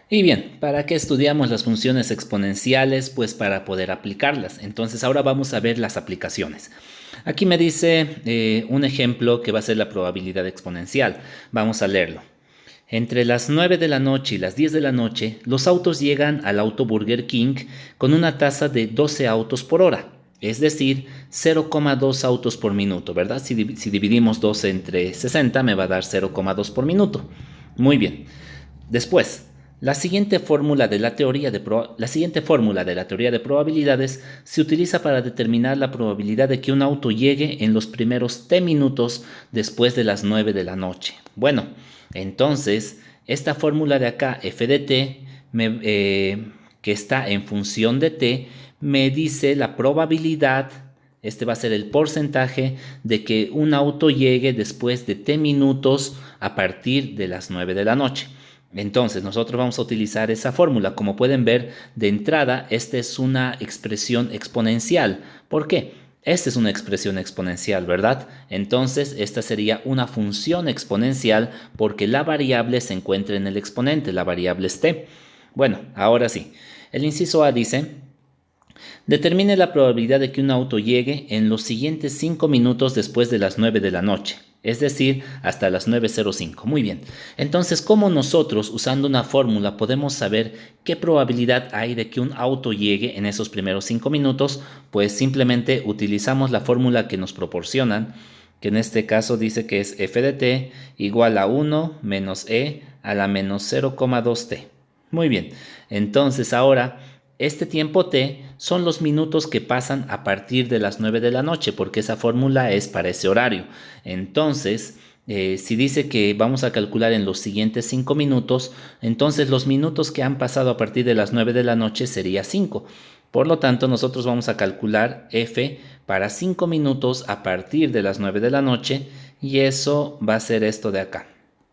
Y bien, ¿para qué estudiamos las funciones exponenciales? Pues para poder aplicarlas. Entonces ahora vamos a ver las aplicaciones. Aquí me dice un ejemplo que va a ser la probabilidad exponencial. Vamos a leerlo. Entre las 9 de la noche y las 10 de la noche, los autos llegan al auto Burger King con una tasa de 12 autos por hora, es decir, 0,2 autos por minuto, ¿verdad? Si dividimos 12 entre 60 me va a dar 0,2 por minuto. Muy bien. Después, la siguiente fórmula de la teoría de probabilidades se utiliza para determinar la probabilidad de que un auto llegue en los primeros t minutos después de las 9 de la noche. Bueno, entonces, esta fórmula de acá, f de t, que está en función de t, me dice la probabilidad, este va a ser el porcentaje de que un auto llegue después de t minutos a partir de las 9 de la noche. Entonces, nosotros vamos a utilizar esa fórmula. Como pueden ver, de entrada, esta es una expresión exponencial. ¿Por qué? Esta es una expresión exponencial, ¿verdad? Entonces, esta sería una función exponencial porque la variable se encuentra en el exponente, la variable es t. Bueno, ahora sí. El inciso A dice: determine la probabilidad de que un auto llegue en los siguientes 5 minutos después de las 9 de la noche, es decir, hasta las 9:05. Muy bien. Entonces, ¿cómo nosotros, usando una fórmula, podemos saber qué probabilidad hay de que un auto llegue en esos primeros 5 minutos? Pues simplemente utilizamos la fórmula que nos proporcionan, que en este caso dice que es f de t igual a 1 menos e a la menos 0,2t. Muy bien. Entonces, ahora este tiempo t son los minutos que pasan a partir de las 9 de la noche, porque esa fórmula es para ese horario. Entonces, si dice que vamos a calcular en los siguientes 5 minutos, entonces los minutos que han pasado a partir de las 9 de la noche sería 5. Por lo tanto, nosotros vamos a calcular f para 5 minutos a partir de las 9 de la noche, y eso va a ser esto de acá.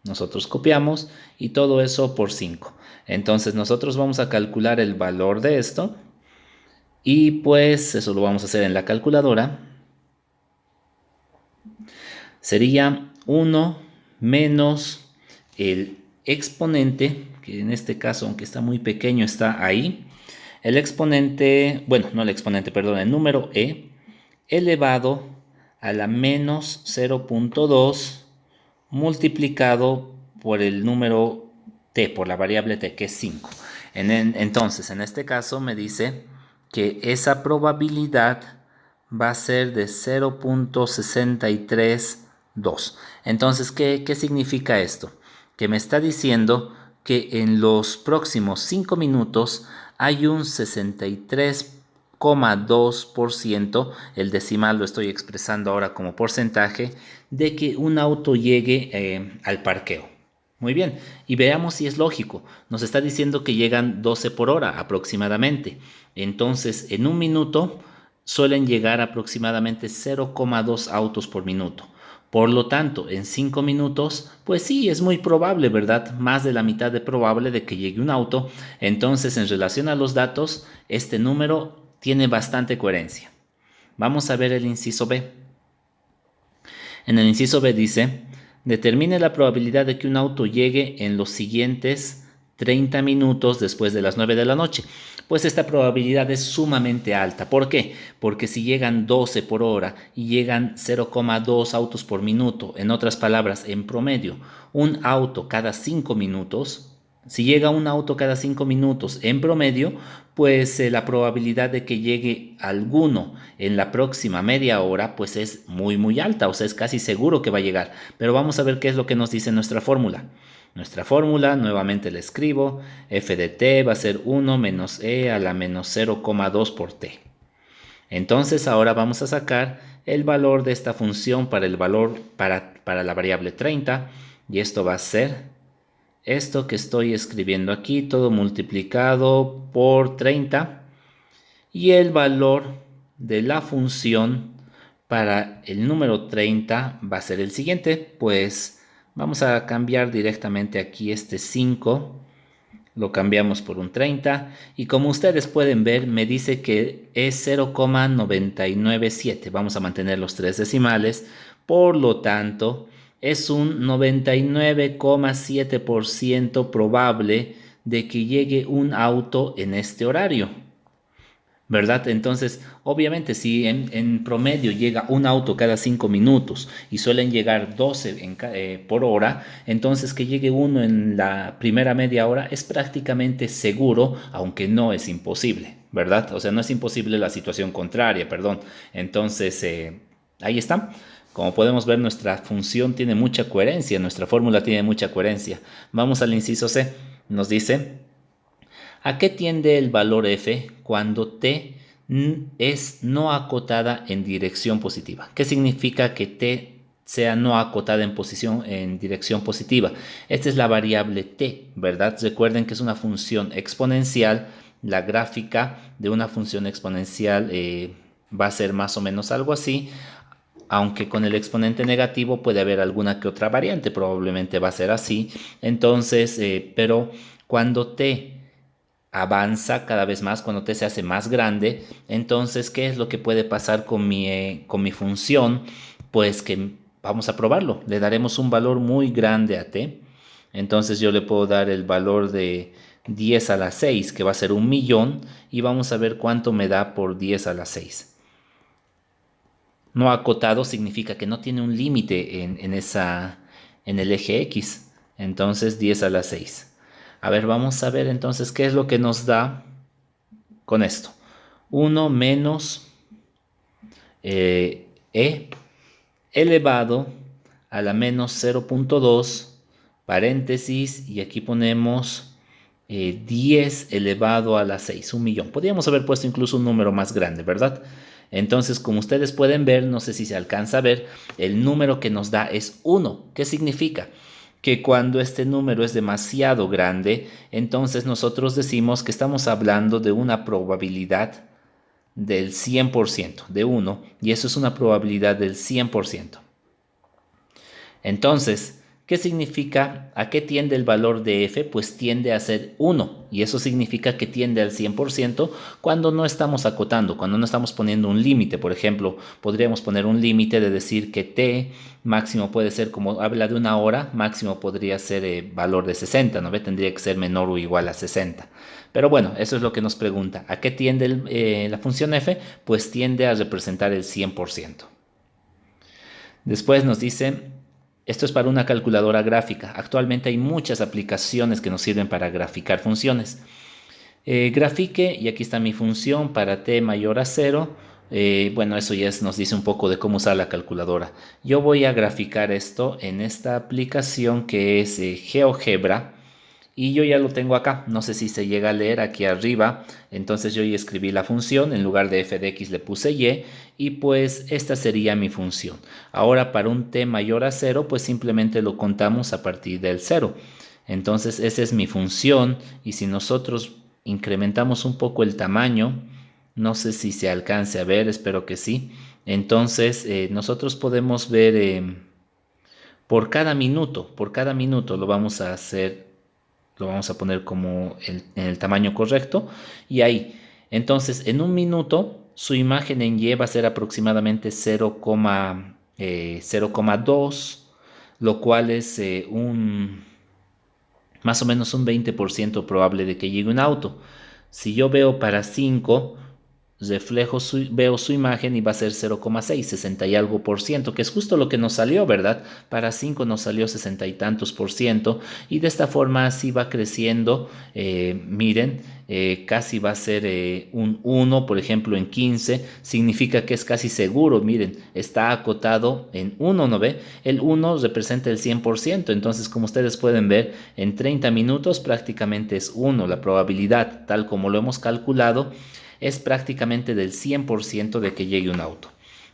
Nosotros copiamos y todo eso por 5. Entonces nosotros vamos a calcular el valor de esto y pues eso lo vamos a hacer en la calculadora. Sería 1 menos el exponente, que en este caso, aunque está muy pequeño, está ahí. El exponente, bueno, no el exponente, perdón, el número e elevado a la menos 0,2 multiplicado por el número t, por la variable t, que es 5. Entonces, en este caso me dice que esa probabilidad va a ser de 0,632. Entonces, ¿qué significa esto? Que me está diciendo que en los próximos 5 minutos hay un 63,2%, el decimal lo estoy expresando ahora como porcentaje, de que un auto llegue al parqueo. Muy bien, y veamos si es lógico. Nos está diciendo que llegan 12 por hora aproximadamente. Entonces, en un minuto suelen llegar aproximadamente 0,2 autos por minuto. Por lo tanto, en 5 minutos, pues sí, es muy probable, ¿verdad? Más de la mitad de probable de que llegue un auto. Entonces, en relación a los datos, este número tiene bastante coherencia. Vamos a ver el inciso B. En el inciso B dice: determine la probabilidad de que un auto llegue en los siguientes 30 minutos después de las 9 de la noche. Pues esta probabilidad es sumamente alta. ¿Por qué? Porque si llegan 12 por hora y llegan 0,2 autos por minuto, en otras palabras, en promedio, un auto cada 5 minutos, si llega un auto cada 5 minutos en promedio, pues la probabilidad de que llegue alguno en la próxima media hora, pues es muy alta, o sea, es casi seguro que va a llegar. Pero vamos a ver qué es lo que nos dice nuestra fórmula. Nuestra fórmula, nuevamente la escribo: f de t va a ser 1 menos e a la menos 0,2 por t. Entonces ahora vamos a sacar el valor de esta función para la variable 30, y esto va a ser esto que estoy escribiendo aquí, todo multiplicado por 30, y el valor de la función para el número 30 va a ser el siguiente. Pues vamos a cambiar directamente aquí este 5, lo cambiamos por un 30, y como ustedes pueden ver me dice que es 0,997. Vamos a mantener los tres decimales, por lo tanto es un 99,7% probable de que llegue un auto en este horario, ¿verdad? Entonces, obviamente, si en promedio llega un auto cada 5 minutos y suelen llegar 12 por hora, entonces que llegue uno en la primera media hora es prácticamente seguro, aunque no es imposible, ¿verdad? O sea, no es imposible la situación contraria, perdón. Entonces, ahí está. Como podemos ver, nuestra función tiene mucha coherencia, nuestra fórmula tiene mucha coherencia. Vamos al inciso C. Nos dice: ¿a qué tiende el valor f cuando t es no acotada en dirección positiva? ¿Qué significa que t sea no acotada en dirección positiva? Esta es la variable t, ¿verdad? Recuerden que es una función exponencial. La gráfica de una función exponencial va a ser más o menos algo así, aunque con el exponente negativo puede haber alguna que otra variante, probablemente va a ser así. Entonces, pero cuando t avanza cada vez más, cuando t se hace más grande, entonces, ¿qué es lo que puede pasar con mi función? Pues que vamos a probarlo, le daremos un valor muy grande a t, entonces yo le puedo dar el valor de 10 a la 6, que va a ser 1.000.000, y vamos a ver cuánto me da por 10 a la 6. No acotado significa que no tiene un límite en el eje X. Entonces 10 a la 6. A ver, vamos a ver entonces qué es lo que nos da con esto. 1 menos e elevado a la menos 0.2, paréntesis, y aquí ponemos 10 elevado a la 6, 1.000.000. Podríamos haber puesto incluso un número más grande, ¿verdad? Entonces, como ustedes pueden ver, no sé si se alcanza a ver, el número que nos da es 1. ¿Qué significa? Que cuando este número es demasiado grande, entonces nosotros decimos que estamos hablando de una probabilidad del 100%, de 1, y eso es una probabilidad del 100%. Entonces, ¿qué significa? ¿A qué tiende el valor de f? Pues tiende a ser 1, y eso significa que tiende al 100% cuando no estamos acotando, cuando no estamos poniendo un límite. Por ejemplo, podríamos poner un límite de decir que t máximo puede ser, como habla de una hora, máximo podría ser valor de 60, ¿no ve? Tendría que ser menor o igual a 60. Pero bueno, eso es lo que nos pregunta. ¿A qué tiende la función f? Pues tiende a representar el 100%. Después nos dice: esto es para una calculadora gráfica. Actualmente hay muchas aplicaciones que nos sirven para graficar funciones. Grafique, y aquí está mi función para t mayor a 0. Bueno, eso ya nos dice un poco de cómo usar la calculadora. Yo voy a graficar esto en esta aplicación que es GeoGebra. Y yo ya lo tengo acá, no sé si se llega a leer aquí arriba. Entonces yo ya escribí la función, en lugar de f de x le puse y, y pues esta sería mi función. Ahora, para un t mayor a 0, pues simplemente lo contamos a partir del 0. Entonces esa es mi función, y si nosotros incrementamos un poco el tamaño, no sé si se alcance a ver, espero que sí. Entonces nosotros podemos ver por cada minuto lo vamos a hacer, lo vamos a poner como en el tamaño correcto, y ahí. Entonces, en un minuto, su imagen en Y va a ser aproximadamente 0,2, lo cual es más o menos un 20% probable de que llegue un auto. Si yo veo para 5, veo su imagen y va a ser 0,6, 60 y algo por ciento, que es justo lo que nos salió, ¿verdad? Para 5 nos salió 60 y tantos por ciento, y de esta forma así va creciendo. Miren, casi va a ser un 1, por ejemplo, en 15, significa que es casi seguro. Miren, está acotado en 1, ¿no ve? El 1 representa el 100%, entonces, como ustedes pueden ver, en 30 minutos prácticamente es 1. La probabilidad, tal como lo hemos calculado, es prácticamente del 100% de que llegue un auto.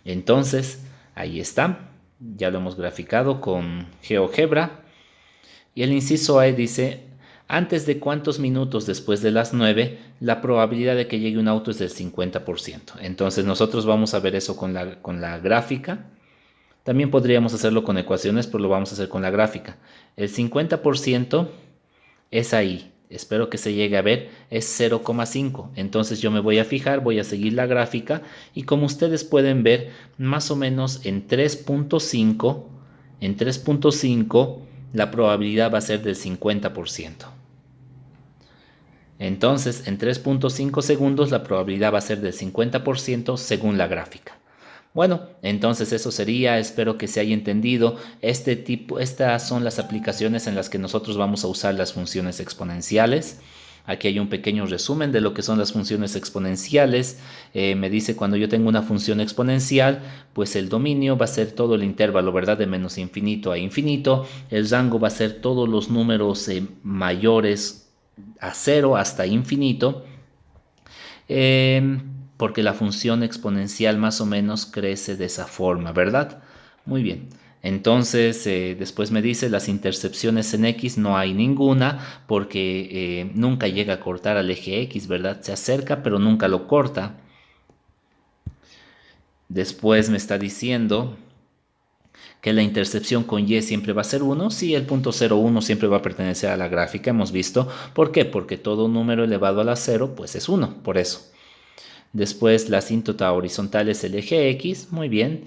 Entonces, ahí está. Ya lo hemos graficado con GeoGebra. Y el inciso A dice: antes de cuántos minutos después de las 9, la probabilidad de que llegue un auto es del 50%. Entonces nosotros vamos a ver eso con la gráfica. También podríamos hacerlo con ecuaciones, pero lo vamos a hacer con la gráfica. El 50% es ahí. Espero que se llegue a ver, es 0,5. Entonces yo me voy a fijar, voy a seguir la gráfica, y como ustedes pueden ver, más o menos en 3.5, la probabilidad va a ser del 50%. Entonces, en 3.5 segundos la probabilidad va a ser del 50% según la gráfica. Bueno, entonces eso sería, espero que se haya entendido. Estas son las aplicaciones en las que nosotros vamos a usar las funciones exponenciales. Aquí hay un pequeño resumen de lo que son las funciones exponenciales. Me dice cuando yo tengo una función exponencial, pues el dominio va a ser todo el intervalo, ¿verdad? De menos infinito a infinito. El rango va a ser todos los números mayores a cero hasta infinito. Porque la función exponencial más o menos crece de esa forma, ¿verdad? Muy bien. Entonces, después me dice las intercepciones en X no hay ninguna porque nunca llega a cortar al eje X, ¿verdad? Se acerca pero nunca lo corta. Después me está diciendo que la intercepción con Y siempre va a ser 1. Sí, el punto 0,1 siempre va a pertenecer a la gráfica, hemos visto. ¿Por qué? Porque todo número elevado a la 0 pues es 1, por eso. Después la asíntota horizontal es el eje X, muy bien.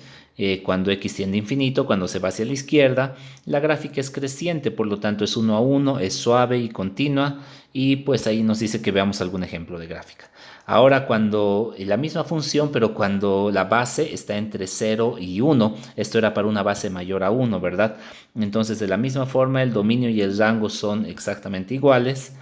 Cuando X tiende a infinito, cuando se va hacia la izquierda, la gráfica es creciente, por lo tanto es 1 a 1, es suave y continua, y pues ahí nos dice que veamos algún ejemplo de gráfica. Ahora cuando la misma función, pero cuando la base está entre 0 y 1, esto era para una base mayor a 1, ¿verdad? Entonces de la misma forma el dominio y el rango son exactamente iguales.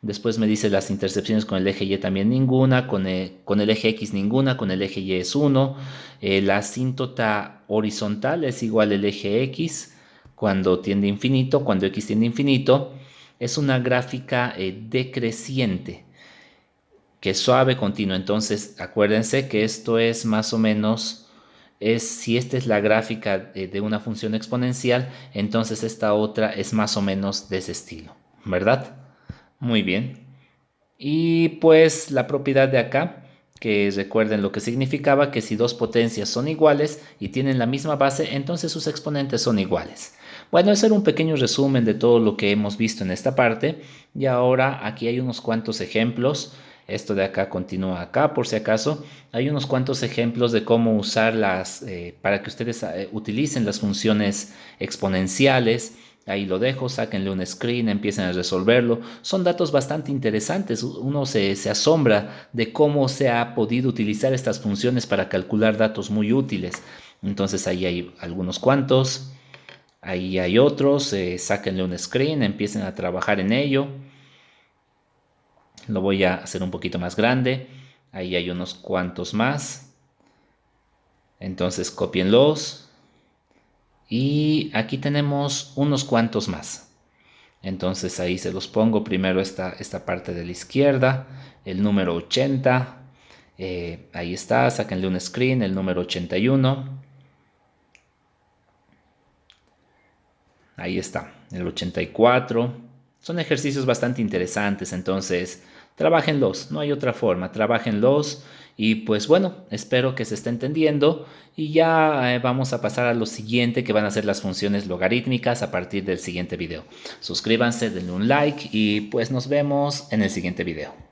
Después me dice las intercepciones con el eje Y también ninguna, con el eje X ninguna, con el eje Y es 1. La asíntota horizontal es igual al eje X cuando tiende a infinito, cuando X tiende a infinito. Es una gráfica decreciente, que es suave, continua. Entonces acuérdense que esto es más o menos, si esta es la gráfica de una función exponencial, entonces esta otra es más o menos de ese estilo, ¿verdad? Muy bien. Y pues la propiedad de acá, que recuerden lo que significaba, que si dos potencias son iguales y tienen la misma base, entonces sus exponentes son iguales. Bueno, ese era un pequeño resumen de todo lo que hemos visto en esta parte. Y ahora aquí hay unos cuantos ejemplos. Esto de acá continúa acá por si acaso. Hay unos cuantos ejemplos de cómo usarlas para que ustedes utilicen las funciones exponenciales. Ahí lo dejo, sáquenle un screen, empiecen a resolverlo. Son datos bastante interesantes. Uno se asombra de cómo se ha podido utilizar estas funciones para calcular datos muy útiles. Entonces ahí hay algunos cuantos. Ahí hay otros. Sáquenle un screen, empiecen a trabajar en ello. Lo voy a hacer un poquito más grande. Ahí hay unos cuantos más. Entonces copienlos. Y aquí tenemos unos cuantos más. Entonces ahí se los pongo. Primero esta parte de la izquierda, el número 80. Ahí está, sáquenle un screen, el número 81. Ahí está, el 84. Son ejercicios bastante interesantes, entonces trabájenlos, no hay otra forma, trabájenlos. Y pues bueno, espero que se esté entendiendo y ya vamos a pasar a lo siguiente, que van a ser las funciones logarítmicas a partir del siguiente video. Suscríbanse, denle un like y pues nos vemos en el siguiente video.